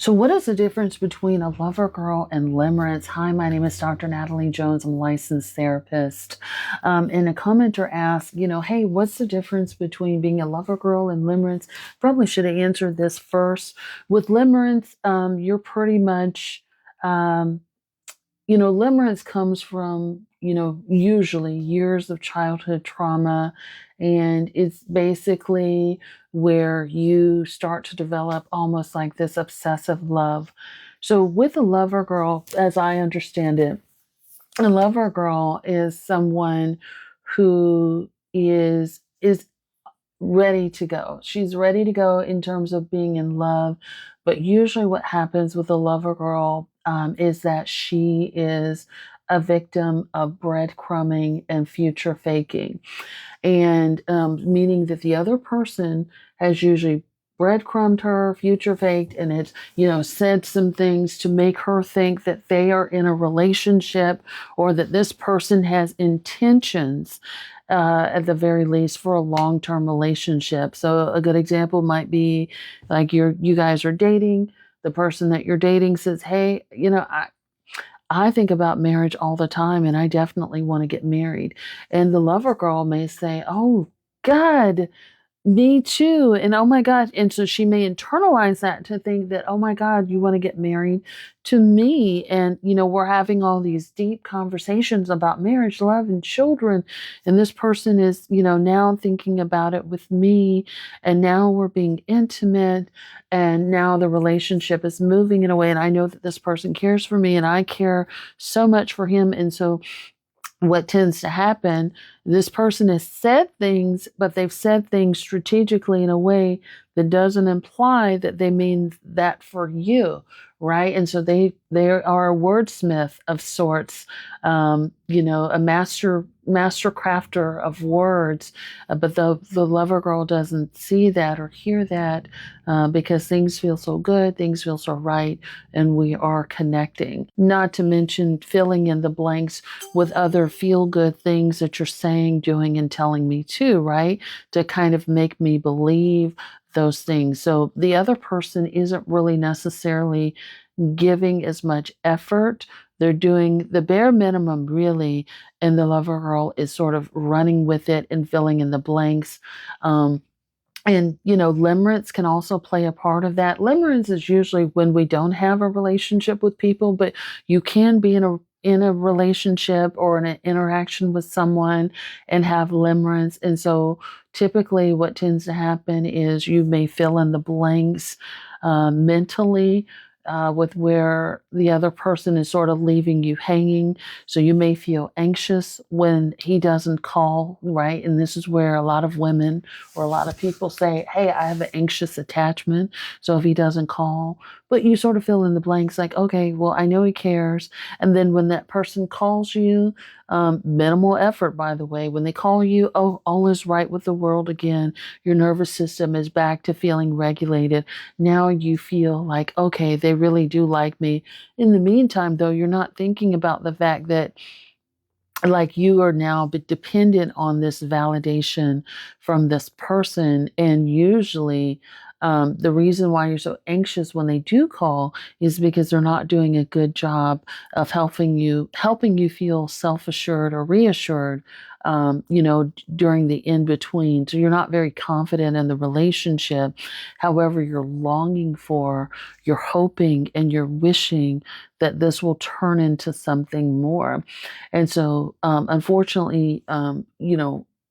So, what is the difference between a lover girl and limerence? Hi, my name is Dr. Natalie Jones. I'm a licensed therapist. And a commenter asked, hey, what's the difference between being a lover girl and limerence? Probably should have answered this first. With limerence, you're pretty much, um, limerence comes from, usually years of childhood trauma. And it's basically where you start to develop almost like this obsessive love. So, with a lover girl, as I understand it, a lover girl is someone who is ready to go. She's ready to go in terms of being in love. But usually, what happens with a lover girl is that she is a victim of breadcrumbing and future faking. And meaning that the other person has usually breadcrumbed her, future faked, and it's, said some things to make her think that they are in a relationship or that this person has intentions, at the very least, for a long-term relationship. So a good example might be like you guys are dating. The person that you're dating says, "Hey, I think about marriage all the time and I definitely want to get married." And the lover girl may say, "Oh, God, me too." And oh my God. And so she may internalize that to think that, oh my God, you want to get married to me. And, we're having all these deep conversations about marriage, love, and children. And this person is, now thinking about it with me. And now we're being intimate. And now the relationship is moving in a way. And I know that this person cares for me and I care so much for him. And so what tends to happen, this person has said things, but they've said things strategically in a way that doesn't imply that they mean that for you, right? And so they are a wordsmith of sorts, a master crafter of words, but the lover girl doesn't see that or hear that, because things feel so good, things feel so right, and we are connecting. Not to mention filling in the blanks with other feel good things that you're saying, doing, and telling me too, right? To kind of make me believe those things. So the other person isn't really necessarily giving as much effort. They're doing the bare minimum, really, and the lover girl is sort of running with it and filling in the blanks. And, limerence can also play a part of that. Limerence is usually when we don't have a relationship with people, but you can be in a relationship or in an interaction with someone and have limerence. And so typically what tends to happen is you may fill in the blanks mentally, with where the other person is sort of leaving you hanging. So you may feel anxious when he doesn't call, right? And this is where a lot of women or a lot of people say, "Hey, I have an anxious attachment. So if he doesn't call," but you sort of fill in the blanks like, okay, well, I know he cares. And then when that person calls you, minimal effort, by the way, when they call you, oh, all is right with the world again. Your nervous system is back to feeling regulated. Now you feel like, okay, they really do like me. In the meantime, though, you're not thinking about the fact that like you are now dependent on this validation from this person. And usually, the reason why you're so anxious when they do call is because they're not doing a good job of helping you feel self-assured or reassured, during the in between. So you're not very confident in the relationship. However, you're longing for, you're hoping, and you're wishing that this will turn into something more. And so, unfortunately,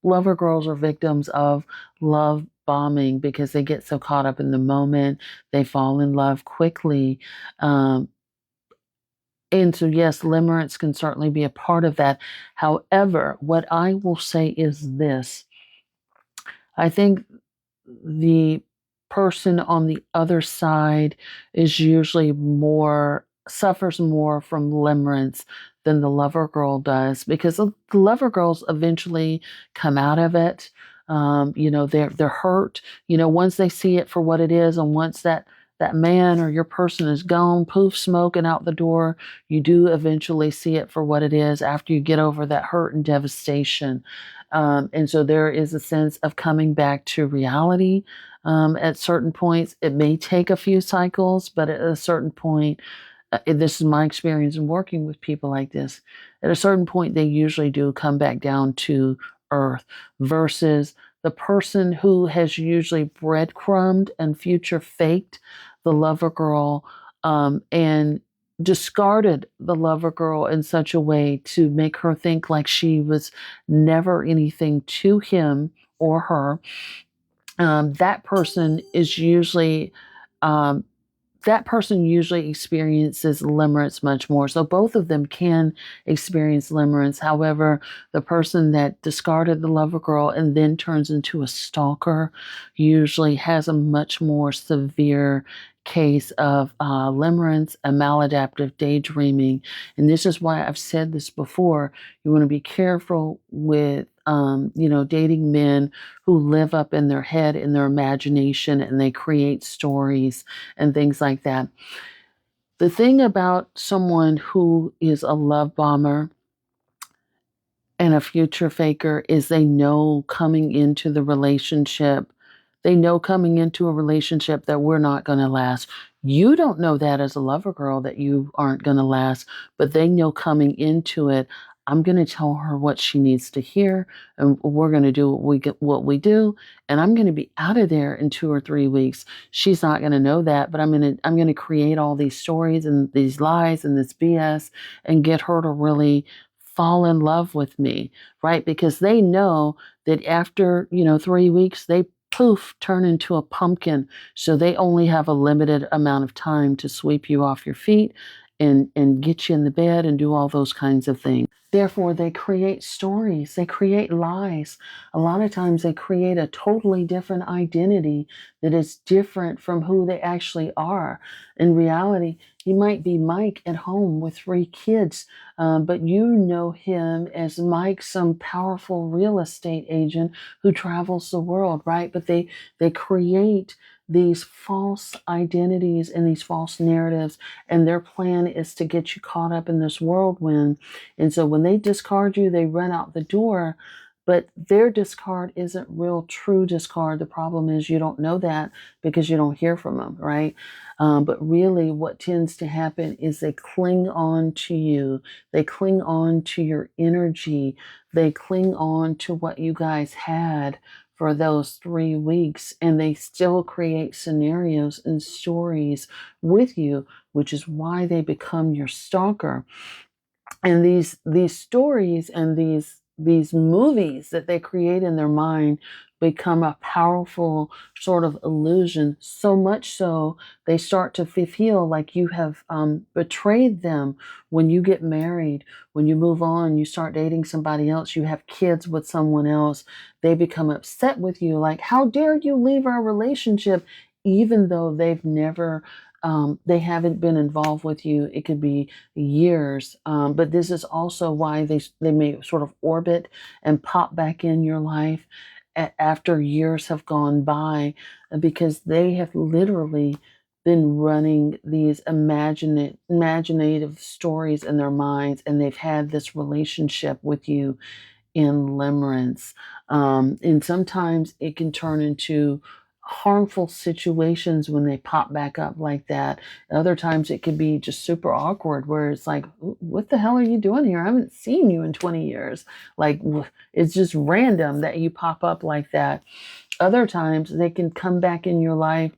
lover girls are victims of love bombing because they get so caught up in the moment. They fall in love quickly. Um, and so, yes, limerence can certainly be a part of that. However, what I will say is this: I think the person on the other side is usually suffers more from limerence than the lover girl does, because the lover girls eventually come out of it. They're hurt. Once they see it for what it is, and once that man or your person is gone, poof, smoke, and out the door, you do eventually see it for what it is after you get over that hurt and devastation. And so there is a sense of coming back to reality. At certain points, it may take a few cycles, but at a certain point, this is my experience in working with people like this. At a certain point, they usually do come back down to earth versus the person who has usually breadcrumbed and future faked the lover girl and discarded the lover girl in such a way to make her think like she was never anything to him or her. That person is usually um, that person usually experiences limerence much more. So both of them can experience limerence. However, the person that discarded the lover girl and then turns into a stalker usually has a much more severe case of limerence and maladaptive daydreaming. And this is why I've said this before. You want to be careful with dating men who live up in their head, in their imagination, and they create stories and things like that. The thing about someone who is a love bomber and a future faker is they know coming into a relationship that we're not going to last. You don't know that as a lover girl that you aren't going to last, but they know coming into it, I'm going to tell her what she needs to hear, and we're going to do what we do, and I'm going to be out of there in 2 or 3 weeks. She's not going to know that, but I'm going to create all these stories and these lies and this BS and get her to really fall in love with me, right? Because they know that after, 3 weeks, they poof, turn into a pumpkin. So they only have a limited amount of time to sweep you off your feet and get you in the bed and do all those kinds of things. Therefore, they create stories, they create lies. A lot of times they create a totally different identity that is different from who they actually are. In reality, he might be Mike at home with 3 kids, but you know him as Mike, some powerful real estate agent who travels the world, right? But they create these false identities and these false narratives, and their plan is to get you caught up in this whirlwind. And so when they discard you, they run out the door, but their discard isn't real true discard. The problem is you don't know that because you don't hear from them, right? But really what tends to happen is they cling on to you. They cling on to your energy. They cling on to what you guys had for those 3 weeks, and they still create scenarios and stories with you, which is why they become your stalker. And these stories and these movies that they create in their mind become a powerful sort of illusion, so much so they start to feel like you have betrayed them when you get married, when you move on, you start dating somebody else, you have kids with someone else. They become upset with you, like, how dare you leave our relationship, even though they haven't been involved with you. It could be years. But this is also why they may sort of orbit and pop back in your life after years have gone by, because they have literally been running these imaginative stories in their minds, and they've had this relationship with you in limerence. And sometimes it can turn into harmful situations when they pop back up like that. Other times it can be just super awkward where it's like, what the hell are you doing here? I haven't seen you in 20 years. Like, it's just random that you pop up like that. Other times they can come back in your life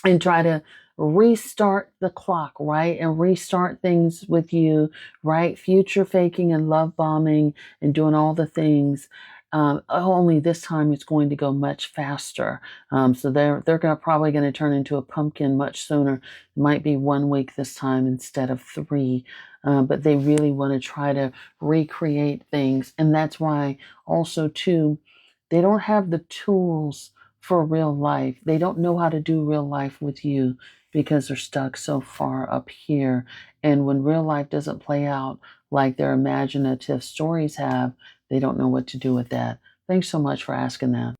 and try to restart the clock, right? And restart things with you, right? Future faking and love bombing and doing all the things. Only this time it's going to go much faster. So they're probably going to turn into a pumpkin much sooner. It might be 1 week this time instead of 3. But they really want to try to recreate things. And that's why also too, they don't have the tools for real life. They don't know how to do real life with you because they're stuck so far up here. And when real life doesn't play out like their imaginative stories have, they don't know what to do with that. Thanks so much for asking that.